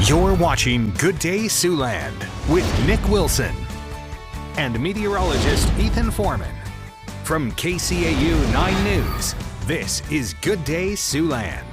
You're watching Good Day Siouxland with Nick Wilson and meteorologist Ethan Foreman. From KCAU 9 News, this is Good Day Siouxland.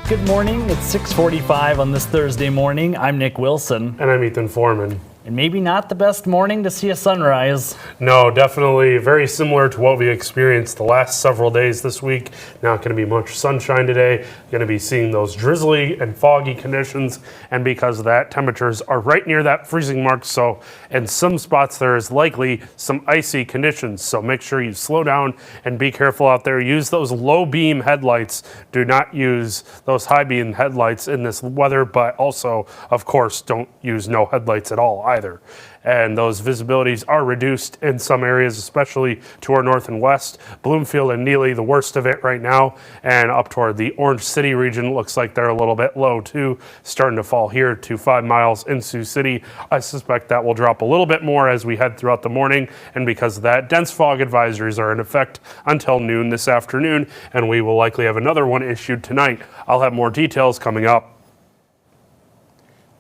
Good morning, it's 6:45 on this Thursday morning. I'm Nick Wilson. And I'm Ethan Foreman. And maybe not the best morning to see a sunrise. No, definitely very similar to what we experienced the last several days this week. Not going to be much sunshine today. Going to be seeing those drizzly and foggy conditions. And because of that, temperatures are right near that freezing mark. So in some spots, there is likely some icy conditions. So make sure you slow down and be careful out there. Use those low beam headlights. Do not use those high beam headlights in this weather. But also, of course, don't use no headlights at all either. And those visibilities are reduced in some areas, especially to our north and west. Bloomfield and Neely, the worst of it right now, and up toward the Orange City region, looks like they're a little bit low too, starting to fall here to 5 miles in Sioux City. I suspect that will drop a little bit more as we head throughout the morning, and because of that, dense fog advisories are in effect until noon this afternoon, and we will likely have another one issued tonight. I'll have more details coming up.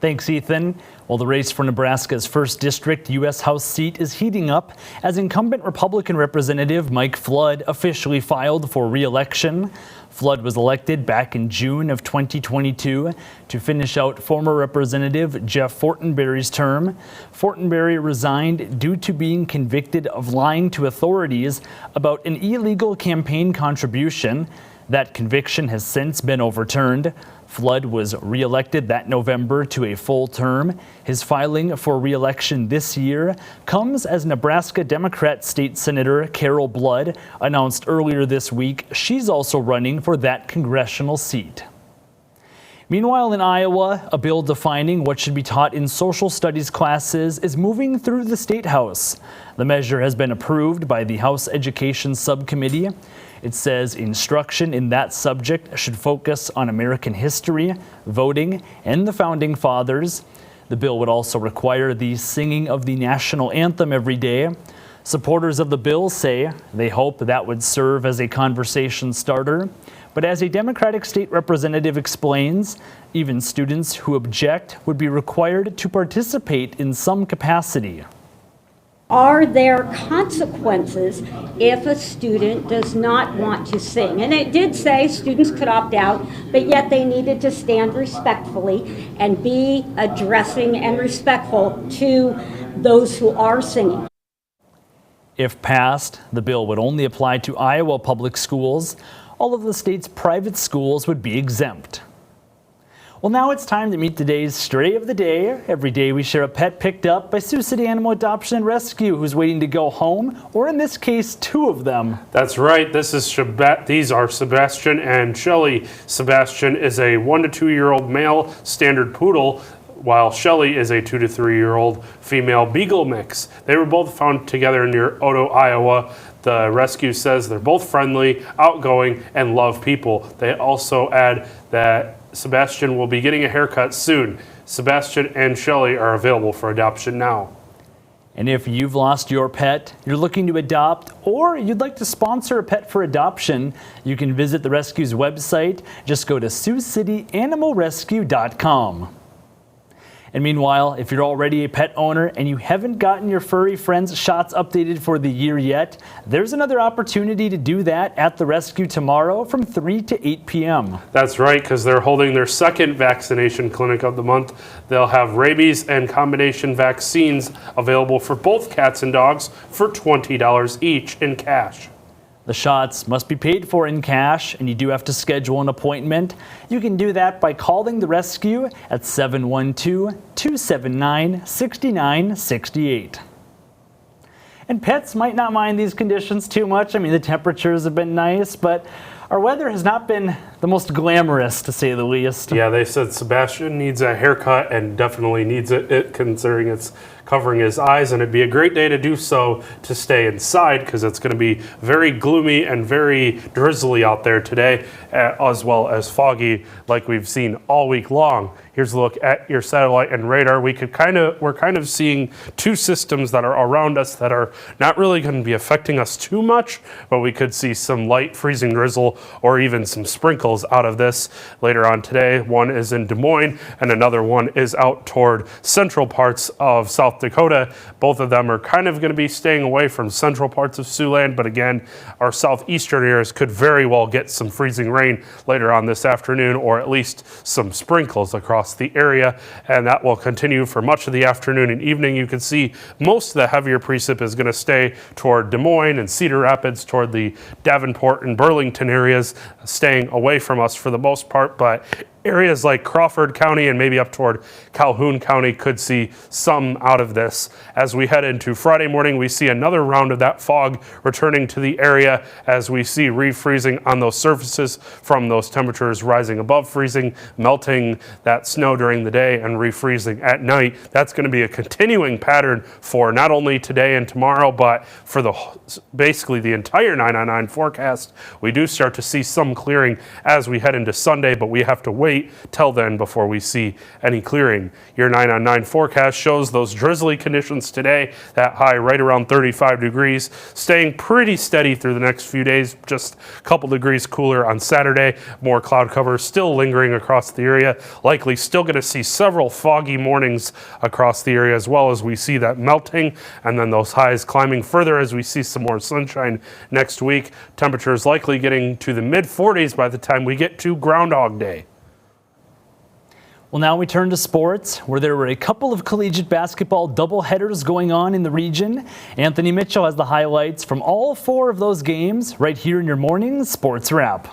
Thanks, Ethan. Well, the race for Nebraska's 1st District U.S. House seat is heating up as incumbent Republican Representative Mike Flood officially filed for re-election. Flood was elected back in June of 2022 to finish out former Representative Jeff Fortenberry's term. Fortenberry resigned due to being convicted of lying to authorities about an illegal campaign contribution. That conviction has since been overturned. Flood was re-elected that November to a full term. His filing for re-election this year comes as Nebraska Democrat State Senator Carol Blood announced earlier this week she's also running for that congressional seat. Meanwhile, in Iowa, a bill defining what should be taught in social studies classes is moving through the State House. The measure has been approved by the House Education Subcommittee. It says instruction in that subject should focus on American history, voting, and the Founding Fathers. The bill would also require the singing of the national anthem every day. Supporters of the bill say they hope that would serve as a conversation starter. But as a Democratic state representative explains, even students who object would be required to participate in some capacity. Are there consequences if a student does not want to sing? And it did say students could opt out, but yet they needed to stand respectfully and be addressing and respectful to those who are singing. If passed, the bill would only apply to Iowa public schools. All of the state's private schools would be exempt. Well, now it's time to meet today's Stray of the Day. Every day we share a pet picked up by Sioux City Animal Adoption and Rescue who's waiting to go home, or in this case, 2 of them. That's right. These are Sebastian and Shelly. Sebastian is a 1 to 2 year old male standard poodle, while Shelly is a 2 to 3 year old female beagle mix. They were both found together near Odo, Iowa. The rescue says they're both friendly, outgoing, and love people. They also add that Sebastian will be getting a haircut soon. Sebastian and Shelly are available for adoption now. And if you've lost your pet, you're looking to adopt, or you'd like to sponsor a pet for adoption, you can visit the rescue's website. Just go to SiouxCityAnimalRescue.com. And meanwhile, if you're already a pet owner and you haven't gotten your furry friends shots updated for the year yet, there's another opportunity to do that at the rescue tomorrow from 3 to 8 p.m. That's right, because they're holding their second vaccination clinic of the month. They'll have rabies and combination vaccines available for both cats and dogs for $20 each in cash. The shots must be paid for in cash, and you do have to schedule an appointment. You can do that by calling the rescue at 712-279-6968. And pets might not mind these conditions too much. I mean, the temperatures have been nice, but our weather has not been the most glamorous, to say the least. Yeah, they said Sebastian needs a haircut and definitely needs it considering it's covering his eyes, and it'd be a great day to do so to stay inside because it's going to be very gloomy and very drizzly out there today, as well as foggy like we've seen all week long. Here's a look at your satellite and radar. We're kind of seeing 2 systems that are around us that are not really going to be affecting us too much, but we could see some light freezing drizzle or even some sprinkles sprinkles out of this later on today. One is in Des Moines and another one is out toward central parts of South Dakota. Both of them are kind of going to be staying away from central parts of Siouxland, but again, our southeastern areas could very well get some freezing rain later on this afternoon, or at least some sprinkles across the area, and that will continue for much of the afternoon and evening. You can see most of the heavier precip is going to stay toward Des Moines and Cedar Rapids, toward the Davenport and Burlington areas, staying away from us for the most part, but areas like Crawford County and maybe up toward Calhoun County could see some out of this. As we head into Friday morning, we see another round of that fog returning to the area as we see refreezing on those surfaces from those temperatures rising above freezing, melting that snow during the day and refreezing at night. That's going to be a continuing pattern for not only today and tomorrow, but for basically the entire 9-on-9 forecast. We do start to see some clearing as we head into Sunday, but we have to wait till then before we see any clearing. Your 9-on-9 forecast shows those drizzly conditions today, that high right around 35 degrees, staying pretty steady through the next few days, just a couple degrees cooler on Saturday. More cloud cover still lingering across the area. Likely still going to see several foggy mornings across the area, as well as we see that melting and then those highs climbing further as we see some more sunshine next week. Temperatures likely getting to the mid 40s by the time we get to Groundhog Day. Well, now we turn to sports, where there were a couple of collegiate basketball doubleheaders going on in the region. Anthony Mitchell has the highlights from all 4 of those games right here in your morning sports wrap.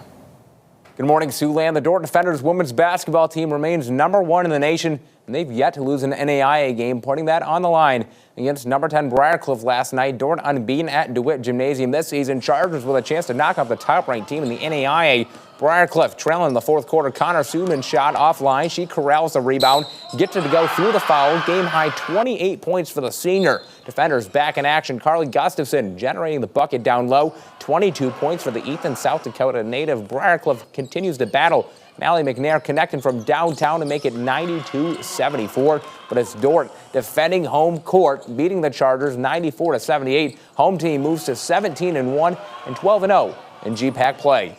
Good morning, Siouxland. The Dordt Defenders women's basketball team remains #1 in the nation, and they've yet to lose an NAIA game, putting that on the line against number 10 Briarcliff last night. Dordt unbeaten at DeWitt Gymnasium this season. Chargers with a chance to knock off the top-ranked team in the NAIA. Briarcliff trailing in the fourth quarter. Connor Suman shot offline. She corrals the rebound, gets it to go through the foul. Game high 28 points for the senior. Defenders back in action. Carly Gustafson generating the bucket down low. 22 points for the Ethan, South Dakota native. Briarcliff continues to battle. Mallie McNair connecting from downtown to make it 92-74. But it's Dordt defending home court, beating the Chargers 94-78. Home team moves to 17-1 and 12-0 in GPAC play.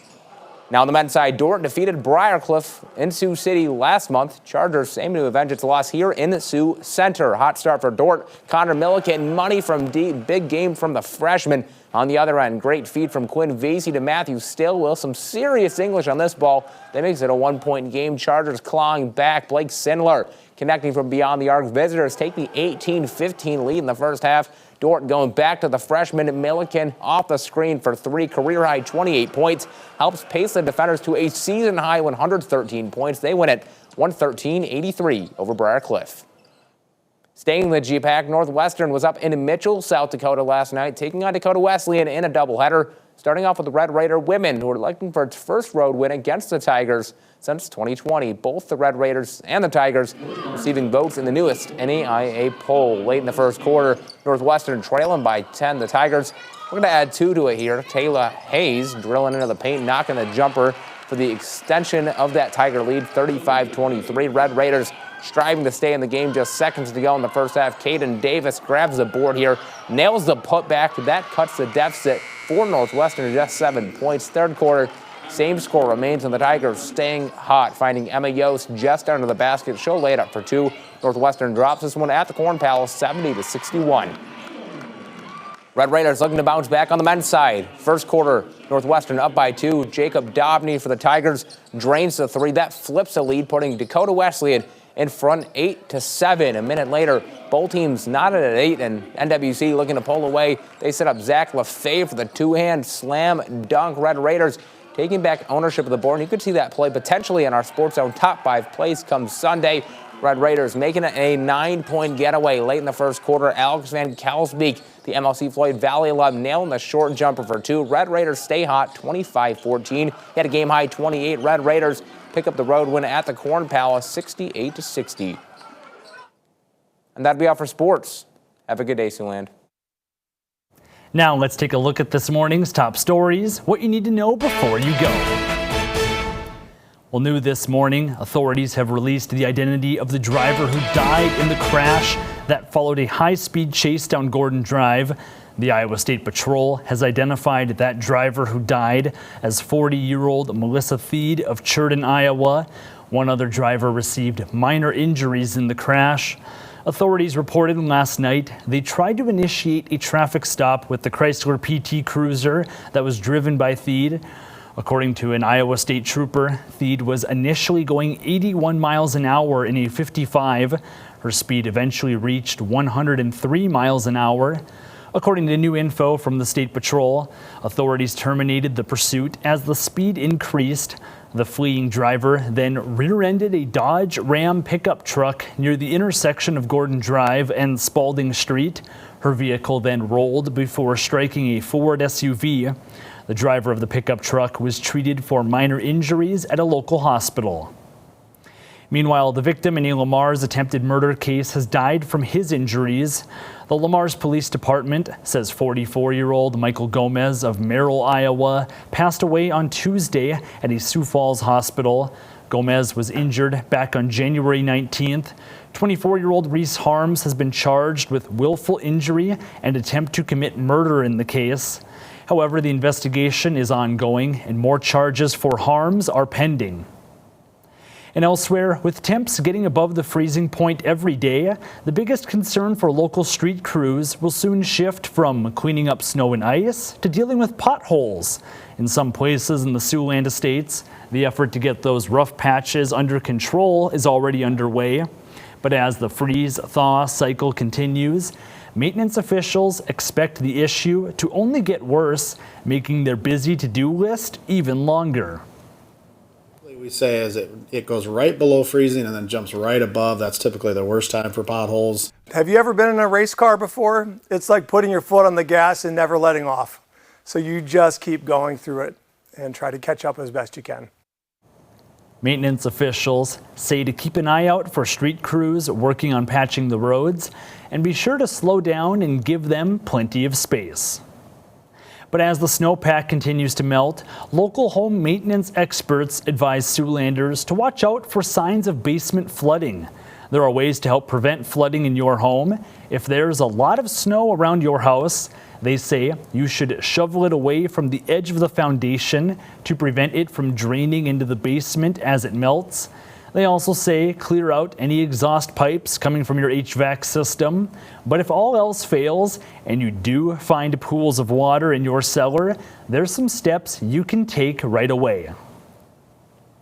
Now on the men's side, Dordt defeated Briarcliff in Sioux City last month. Chargers aim to avenge its loss here in the Sioux Center. Hot start for Dordt. Connor Milliken, money from deep. Big game from the freshman. On the other end, great feed from Quinn Vasey to Matthew Stillwell. Some serious English on this ball. That makes it a 1-point game. Chargers clawing back. Blake Sindler connecting from beyond the arc. Visitors take the 18-15 lead in the first half. Dordt going back to the freshman Milliken off the screen for 3, career-high 28 points. Helps pace the Defenders to a season-high 113 points. They win it 113-83 over Briarcliff. Staying in the GPAC, Northwestern was up in Mitchell, South Dakota last night, taking on Dakota Wesleyan in a doubleheader. Starting off with the Red Raider women, who are looking for its first road win against the Tigers since 2020. Both the Red Raiders and the Tigers receiving votes in the newest NAIA poll. Late in the first quarter, Northwestern trailing by 10. The Tigers, we're going to add 2 to it here. Taylor Hayes drilling into the paint, knocking the jumper for the extension of that Tiger lead, 35-23. Red Raiders striving to stay in the game, just seconds to go in the first half. Caden Davis grabs the board here, nails the putback. That cuts the deficit for Northwestern to just 7 points. Third quarter, same score remains, and the Tigers staying hot, finding Emma Yost just under the basket. She'll lay it up for 2. Northwestern drops this one at the Corn Palace, 70-61. Red Raiders looking to bounce back on the men's side. First quarter, Northwestern up by 2. Jacob Dobney for the Tigers drains the 3. That flips the lead, putting Dakota Wesleyan in front 8-7. A minute later, both teams knotted at 8, and NWC looking to pull away. They set up Zach LaFave for the 2-hand slam dunk. Red Raiders taking back ownership of the board. And you could see that play potentially in our Sports Zone top 5 plays come Sunday. Red Raiders making it a 9-point getaway late in the first quarter. Alex Van Kelsbeek, the MLC Floyd Valley alum, nailing the short jumper for 2. Red Raiders stay hot, 25-14. He had a game high 28. Red Raiders pick up the road win at the Corn Palace, 68-60. And that'll be all for sports. Have a good day, Siouxland. Now let's take a look at this morning's top stories, what you need to know before you go. Well, new this morning, authorities have released the identity of the driver who died in the crash that followed a high-speed chase down Gordon Drive. The Iowa State Patrol has identified that driver who died as 40-year-old Melissa Theed of Churton, Iowa. One other driver received minor injuries in the crash. Authorities reported last night they tried to initiate a traffic stop with the Chrysler PT Cruiser that was driven by Theed. According to an Iowa State trooper, Theed was initially going 81 miles an hour in a 55. Her speed eventually reached 103 miles an hour. According to new info from the State Patrol, authorities terminated the pursuit as the speed increased. The fleeing driver then rear-ended a Dodge Ram pickup truck near the intersection of Gordon Drive and Spalding Street. Her vehicle then rolled before striking a Ford SUV. The driver of the pickup truck was treated for minor injuries at a local hospital. Meanwhile, the victim in a Lamar's attempted murder case has died from his injuries. The Lamar's Police Department says 44-year-old Michael Gomez of Merrill, Iowa, passed away on Tuesday at a Sioux Falls hospital. Gomez was injured back on January 19th. 24-year-old Reese Harms has been charged with willful injury and attempt to commit murder in the case. However, the investigation is ongoing and more charges for Harms are pending. And elsewhere, with temps getting above the freezing point every day, the biggest concern for local street crews will soon shift from cleaning up snow and ice to dealing with potholes. In some places in the Siouxland estates, the effort to get those rough patches under control is already underway. But as the freeze-thaw cycle continues, maintenance officials expect the issue to only get worse, making their busy to-do list even longer. We say is it goes right below freezing and then jumps right above. That's typically the worst time for potholes. Have you ever been in a race car before? It's like putting your foot on the gas and never letting off. So you just keep going through it and try to catch up as best you can. Maintenance officials say to keep an eye out for street crews working on patching the roads and be sure to slow down and give them plenty of space. But as the snowpack continues to melt, local home maintenance experts advise Siouxlanders to watch out for signs of basement flooding. There are ways to help prevent flooding in your home. If there's a lot of snow around your house, they say you should shovel it away from the edge of the foundation to prevent it from draining into the basement as it melts. They also say clear out any exhaust pipes coming from your HVAC system. But if all else fails and you do find pools of water in your cellar, there's some steps you can take right away.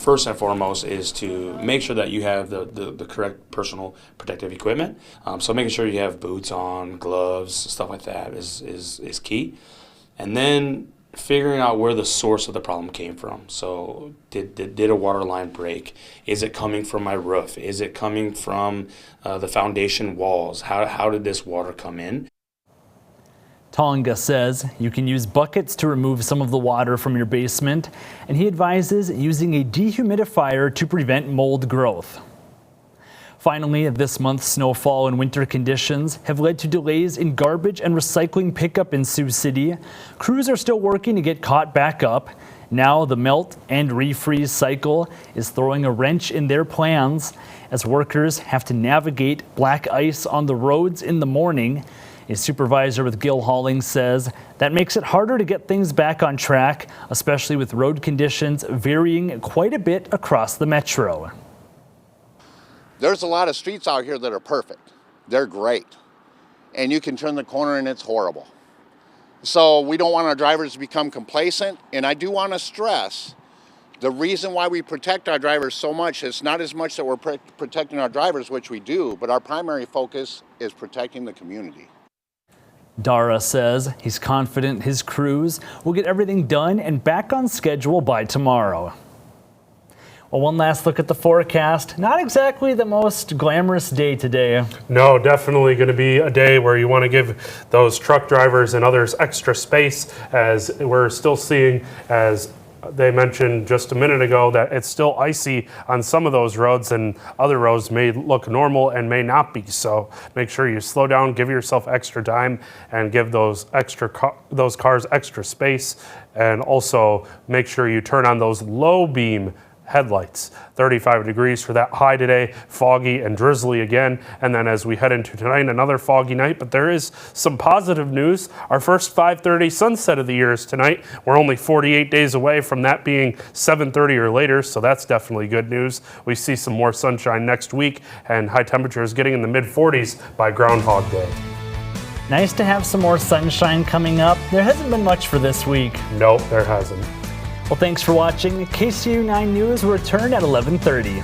First and foremost is to make sure that you have the correct personal protective equipment. So making sure you have boots on, gloves, stuff like that is key. And then figuring out where the source of the problem came from. So did a water line break? Is it coming from my roof? Is it coming from the foundation walls? How did this water come in? Tonga says you can use buckets to remove some of the water from your basement, and he advises using a dehumidifier to prevent mold growth. Finally, this month's snowfall and winter conditions have led to delays in garbage and recycling pickup in Sioux City. Crews are still working to get caught back up. Now the melt and refreeze cycle is throwing a wrench in their plans as workers have to navigate black ice on the roads in the morning. A supervisor with Gill Hauling says that makes it harder to get things back on track, especially with road conditions varying quite a bit across the metro. There's a lot of streets out here that are perfect. They're great. And you can turn the corner and it's horrible. So we don't want our drivers to become complacent. And I do want to stress the reason why we protect our drivers so much is not as much that we're protecting our drivers, which we do, but our primary focus is protecting the community. Dara says he's confident his crews will get everything done and back on schedule by tomorrow. Well, one last look at the forecast. Not exactly the most glamorous day today. No, definitely going to be a day where you want to give those truck drivers and others extra space, as we're still seeing, as they mentioned just a minute ago, that it's still icy on some of those roads, and other roads may look normal and may not be. So make sure you slow down, give yourself extra time, and give those cars extra space. And also make sure you turn on those low beam headlights. 35 degrees for that high today, foggy and drizzly again. And then as we head into tonight, another foggy night, but there is some positive news. Our first 5:30 sunset of the year is tonight. We're only 48 days away from that being 7:30 or later, so that's definitely good news. We see some more sunshine next week and high temperatures getting in the mid-40s by Groundhog Day. Nice to have some more sunshine coming up. There hasn't been much for this week. Nope, there hasn't. Well, thanks for watching. KCAU 9 News will return at 11:30.